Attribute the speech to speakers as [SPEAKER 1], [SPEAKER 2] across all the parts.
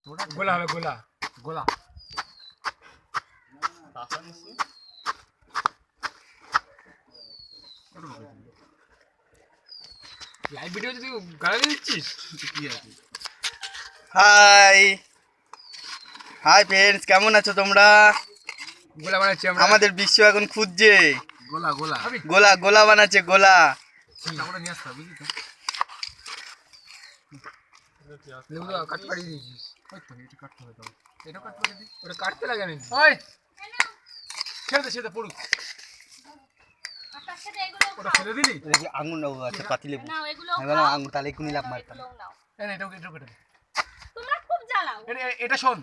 [SPEAKER 1] গোলা হবে গোলা গোলা লাইভ ভিডিও যদি গাড়ি দিচ্ছিস কি আছে।
[SPEAKER 2] হাই হাই ফ্রেন্ডস, কেমন আছো তোমরা?
[SPEAKER 1] গোলা বানাচ্ছি আমরা।
[SPEAKER 2] আমাদের বিশ্ব এখন খুঁজছে
[SPEAKER 1] গোলা গোলা
[SPEAKER 2] গোলা গোলা বানাচ্ছে গোলা।
[SPEAKER 1] চাকুটা নিয়ে আসতে হবে বুঝলি তো। লেবু তো কাট পাড়িয়ে দিয়েছিস। ওই তো এটা কাটতে হবে তো। এটা কাট পাড়িয়ে দিই। ওটা কাটতে লাগে না। ওই ছেড়ে দে ছেড়ে দে পড়ুক। ওটা ফেলে দিলি?
[SPEAKER 2] আঙুর নাও আছে পাতি লেবু। আঙুর তাহলে এক্ষুনি লাভ মারতাম।
[SPEAKER 1] এটাও কেটে দে।
[SPEAKER 3] তোমরা খুব জ্বালাও।
[SPEAKER 1] এটা শোন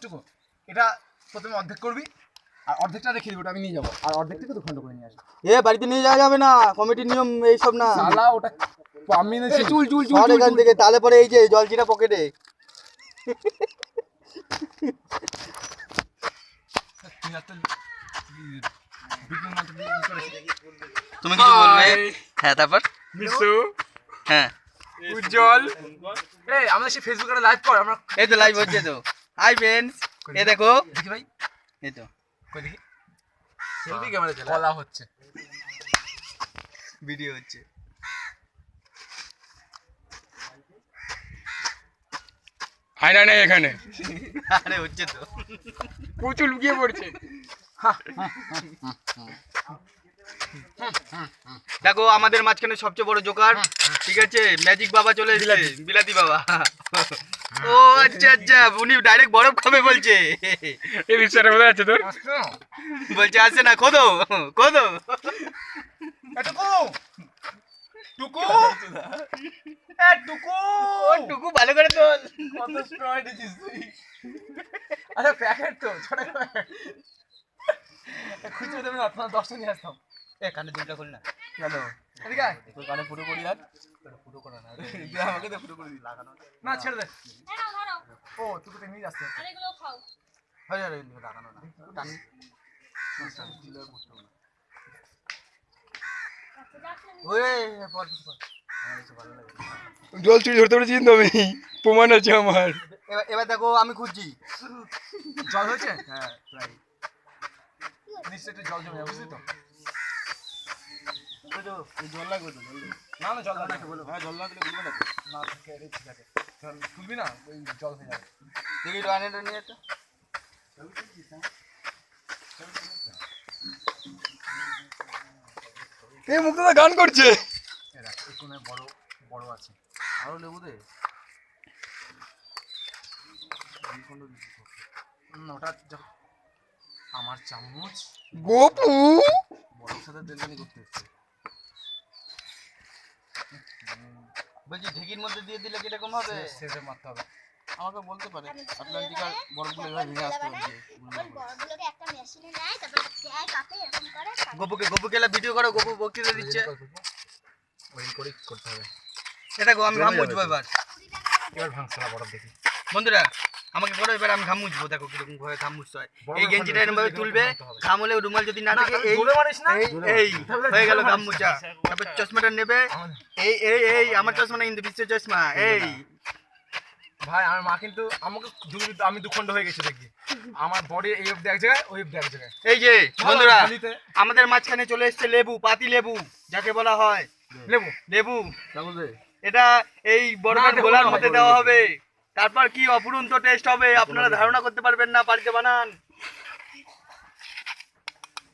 [SPEAKER 1] টুকু। এটা প্রথমে অর্ধেক করবি আর অর্ধেকটা রেখে দিবি, ওটা আমি নিয়ে যাবো। আর অর্ধেকটা তো খন্ড করে নিয়ে আসবো।
[SPEAKER 2] বাড়িতে নিয়ে যাওয়া যাবে না, কমিটির নিয়ম এইসব না।
[SPEAKER 1] শালা ওটা আমি না চুল চুল
[SPEAKER 2] চুল এখান থেকে, তাহলে পরে এই যে জলজিরা পকেটে। তুমি কিছু বলবে? হ্যাঁ তারপর
[SPEAKER 1] মিশু
[SPEAKER 2] হ্যাঁ
[SPEAKER 1] উজ্জ্বল এই আমাদের সেই ফেসবুকে লাইভ কর। আমরা
[SPEAKER 2] এই তো লাইভ হচ্ছে তো। হাই ফ্রেন্ডস, এ দেখো
[SPEAKER 1] দেখি ভাই,
[SPEAKER 2] এই তো
[SPEAKER 1] কই দেখি সেলফি ক্যামেরা চালা বলা হচ্ছে,
[SPEAKER 2] ভিডিও হচ্ছে।
[SPEAKER 1] আয়না নেই এখানে।
[SPEAKER 2] আরে হচ্ছে তো,
[SPEAKER 1] প্রচুর লুকিয়ে পড়ছে।
[SPEAKER 2] দেখো আমাদের মাঝখানে সবচেয়ে বড় জোকার, ঠিক আছে, ম্যাজিক বাবা চলে এসেছে, বিলাতি বাবা। ও আচ্ছা আচ্ছা, উনি ডাইরেক্ট বরফ খাবে বলছে।
[SPEAKER 1] এই বিষয়টা বোঝা যাচ্ছে তোর।
[SPEAKER 2] বলছে আসে না, খোদো খোদো।
[SPEAKER 1] টুকু টুকু টুকু
[SPEAKER 2] টুকু ভালো করে তোল।
[SPEAKER 1] কত স্ট্রয় দিছিস তুই? আরে প্যাকেট তো ছোট প্যাকেট। খুঁজে দেবে না, তোমার 10টা নিয়ে আসতাম।
[SPEAKER 2] এ কানে দুলটা খোল না।
[SPEAKER 1] কেন এদিকে আয়।
[SPEAKER 2] তোর কানে ফুটো করি আর ফুটো করা না,
[SPEAKER 1] তুই আমাকে তো ফুটো করে দিবি লাগানো না, ছেড়ে দে।
[SPEAKER 3] নাও ধরো।
[SPEAKER 1] ও তুই তো নিয়ে আসতে
[SPEAKER 3] আর এগুলো খাও।
[SPEAKER 1] হয় আরে লাগানো না টান। ওরে পর পর আমার কিছু ভালো লাগে। জল চুরি ধরতে পেরেছি কিন্তু আমি, প্রমাণ আছে আমার।
[SPEAKER 2] এবার দেখো আমি খুঁজছি।
[SPEAKER 1] জল হয়েছে? হ্যাঁ প্রায় নিশ্চয়ই একটু জল জমে যাবে, বুঝলি তো?
[SPEAKER 2] জল লাগবে তো,
[SPEAKER 1] না না জল লাগবে বলো। হ্যাঁ জল লাগলে বলবে না তো। না থাকে রে, ঠিক আছে জল তুলবি না, ওই জল হয়ে যাবে।
[SPEAKER 2] দেখি রানেটা নিয়ে তো।
[SPEAKER 1] এই মুক্তদা গান করছে। এরা এখানে বড় বড় আছে, আরো লেবু দে। ওটা আমার চামচ গোপু বড়র সাথে দেলদানি করতে এসছে।
[SPEAKER 2] বলছি ঢেকির মধ্যে দিয়ে দিলে কিরকম হবে?
[SPEAKER 1] সেটা মারতে হবে। আমাকে বলতে পারে আটলান্টিকার বরফগুলো এভাবে ভেঙে আসতে হবে।
[SPEAKER 3] বড়গুলোকে একটা মেশিনে নেয়, তারপর দেয় কাপে এরকম করে।
[SPEAKER 2] গপুকে ভিডিও করো, গপু বক্তৃতা দিচ্ছে।
[SPEAKER 1] ওই করে করতে হবে।
[SPEAKER 2] এটা গো আমি ঘাম মুছবো এবার।
[SPEAKER 1] এবার ভাঙছে না বরফ দেখি।
[SPEAKER 2] বন্ধুরা আমাকে করো, এবার আমি ঘাম মুছবো। দেখো কিরকম ভাবে ঘাম মুছতে হয়। এই গেঞ্জিটা এরকম ভাবে তুলবে, ঘাম হলে রুমাল যদি না থাকে এই এই হয়ে গেল ঘাম মুছা। তারপর চশমাটা নেবে, এই এই এই আমার চশমা না কিন্তু বিশ্ব চশমা। এই
[SPEAKER 1] ভাই আমার মা কিন্তু আমাকে আমি দুখণ্ড হয়ে গেছি দেখি। আমার বডি এই অবধি এক জায়গায়, ওই অবধি এক জায়গায়।
[SPEAKER 2] এই যে বন্ধুরা আমাদের মাঝখানে চলে এসেছে লেবু, পাতি লেবু যাকে বলা হয়।
[SPEAKER 1] লেবু
[SPEAKER 2] লেবু এটা এই বরফের গোলার মধ্যে দেওয়া হবে, তারপর কি অপূরন্ত টেস্ট হবে, আপনারা ধারণা করতে পারবেন না। বাড়িতে বানান।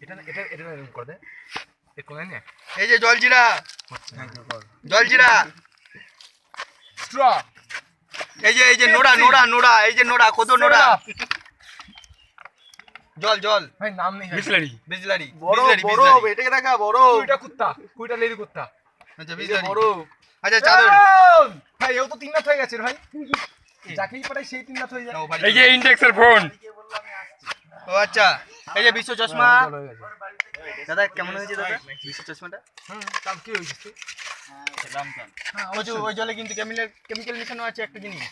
[SPEAKER 1] এটা এটা এটা এরকম করে দে। এ কোনে নে
[SPEAKER 2] এই যে জলজিরা, জলজিরা,
[SPEAKER 1] স্ট্র।
[SPEAKER 2] এই যে নোড়া নোড়া নোড়া, এই যে নোড়া, কত নোড়া। জল জল
[SPEAKER 1] ভাই নাম নেই বিসলারি
[SPEAKER 2] বিজলারি
[SPEAKER 1] বড় বড়
[SPEAKER 2] এটাকে দেখা বড়।
[SPEAKER 1] কুইটা কুত্তা, কুইটা লেডি কুত্তা।
[SPEAKER 2] আচ্ছা বিজলারি
[SPEAKER 1] বড়।
[SPEAKER 2] আচ্ছা চাদর।
[SPEAKER 1] ভাই এও তো 3 রাত হয়ে গেছে রে ভাই। যাকেই পাঠাই সেই 3 রাত হয়ে যায়।
[SPEAKER 2] এই যে ইন্ডেক্সের ফোন। ও আচ্ছা, এই যে বিশ্ব চশমা। দাদা কেমন হয়েছে দাদা বিশ্ব চশমাটা?
[SPEAKER 1] কাল কি হয়েছে?
[SPEAKER 2] ওই জলে কিন্তু কেমিক্যাল মিশানো আছে একটা জিনিস।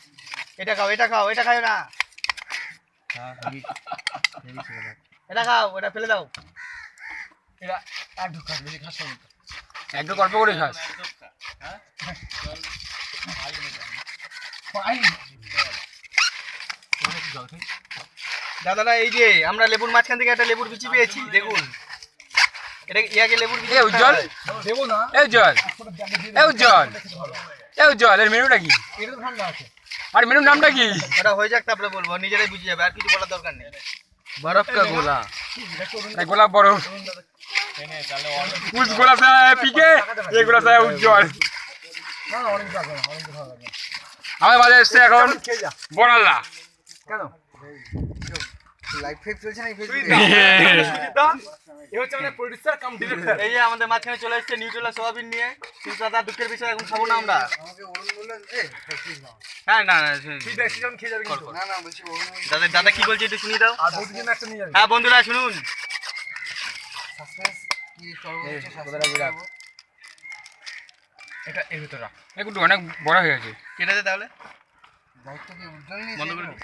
[SPEAKER 2] এটা খাও, এটা খাও, এটা খাও না। এটা খাও, এটা ফেলে দাও।
[SPEAKER 1] এটা এক ঢোক খাস, বেশি খাস না। এক ঢোক অল্প করে খাস।
[SPEAKER 2] দাদারা এই যে আমরা লেবুর মাঝখান থেকে একটা লেবুর বিচি পেয়েছি দেখুন এটা ইয়াকে লেবুর বিচি
[SPEAKER 1] এ উজ্জ্বল
[SPEAKER 4] দেবো না
[SPEAKER 1] এ উজ্জ্বল এ উজ্জ্বল এ উজ্জ্বল এর মেনুটা কি
[SPEAKER 4] এটা তো ঠান্ডা আছে
[SPEAKER 1] আর মেনুর নামটা কি
[SPEAKER 2] ওটা হয়ে যাক তারপরে বলবো নিজেরাই বুঝে যাবে আর কিছু বলার দরকার নেই বরফ কা গোলা
[SPEAKER 1] এই গোলাপ বড় উজ গোলাপ পিকে এই গোলাপ উজ্জ্বল
[SPEAKER 4] না না অনেক টাকা অনেক ভালো লাগে
[SPEAKER 1] আমার বাজে এসছে এখন
[SPEAKER 4] খেয়ে যা
[SPEAKER 1] বড়াল্লা
[SPEAKER 4] কেন
[SPEAKER 2] লাইভ ফেক চলছে না
[SPEAKER 4] এ হচ্ছে মানে প্রোডিউসার কাম ডিরেক্টর
[SPEAKER 2] এই যে আমাদের মাঝখানে চলে এসেছে নিউট্রেলা সোয়াবিন নিয়ে কিন্তু দাদা দুঃখের বিষয় এখন খাবো না আমরা
[SPEAKER 4] আমাকে অরুণ বললেন এ
[SPEAKER 2] হ্যাঁ না না
[SPEAKER 4] তুই বেশি জন খেয়ে যাবি কিন্তু
[SPEAKER 2] না না বলছি দাদা দাদা কি বলছে একটু শুনিয়ে দাও
[SPEAKER 4] আর বৌদির জন্য একটা নিয়ে যাবি
[SPEAKER 2] হ্যাঁ বন্ধুরা শুনুন
[SPEAKER 1] এটা এর ভিতরে একটু অনেক বড় হয়ে গেছে
[SPEAKER 2] কেটে দে তাহলে
[SPEAKER 4] দায়িত্ব কি উজ্জ্বল
[SPEAKER 2] বন্ধ করে দিই।